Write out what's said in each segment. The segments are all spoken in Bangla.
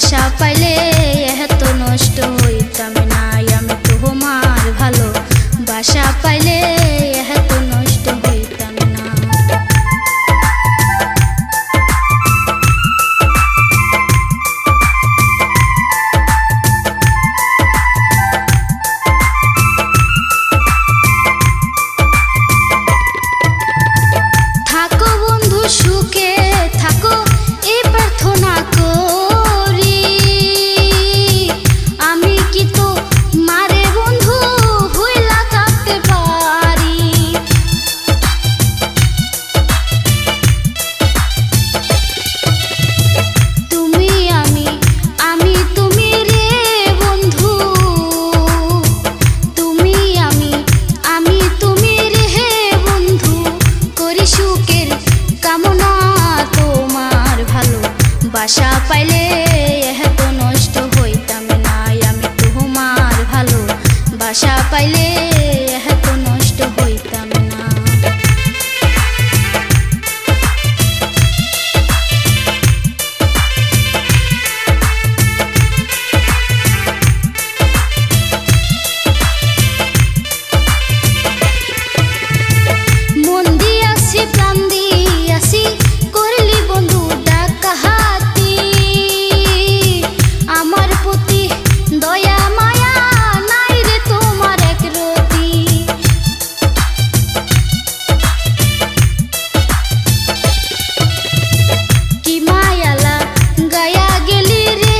বাসা পাইলে এত নষ্ট হইতাম না আমি তোমার ভালো বাসা পাইলে এত নষ্ট হইতাম না। থাকো বন্ধু সুখে থাকো এই প্রার্থনা করি, আমি কি তো মারে বন্ধু ভুইলা থাকতে পারি। তুমি আমি তুমি রে বন্ধু, তুমি আমি তুমি রে বন্ধু, করি সুখের কামনা তোমার ভালো বাসা পাইলে এত নষ্ট হইতাম না আমি তোমার ভালো বাসা পাইলে এত নষ্ট হইতাম না। মন দিয়াছি প্রাণ দিয়াছি করলি বন্ধু ডাকাহাতি, আমার প্রতি দয়া মায়া নাই রে তোমার একরতি। কি মায়ালা গায়া গেলি রে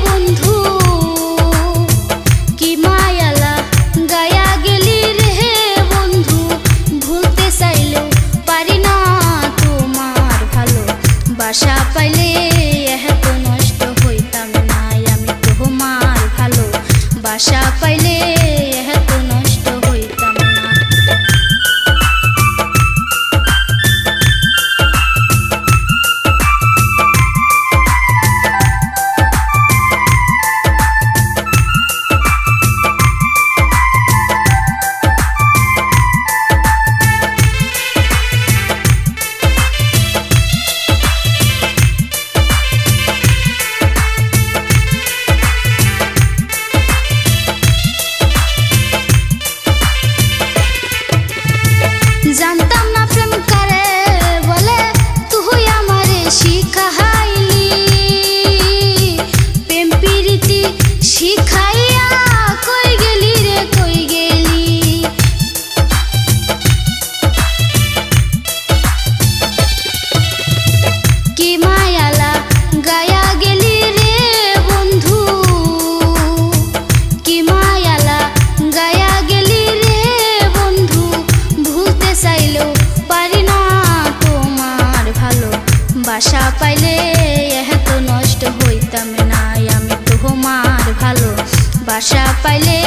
বন্ধু, কি মায়ালা গায়া গেলি রে বন্ধু, ভুলতে চাইলেও পারি না তোমার ভালো বাসা পাইলে এত নষ্ট হইতাম না আমি তোমার ভালো বাসা পাইলে এত নষ্ট হইতাম না। জানতাম না প্রেম করে বলে তুই আমারে শিখাইলি, প্রেম প্রীতি শিখাইয়া কই গেলি রে কই গেলি। কি মায়ালা গায়া গেলি রে বন্ধু, কি মায়ালা গায়া গেলি রে বন্ধু, ভুলতে চাইলেও পারি না তোমার ভালো বাসা পাইলে এত নষ্ট হইতাম না আমি তোমার ভালো বাসা পাইলে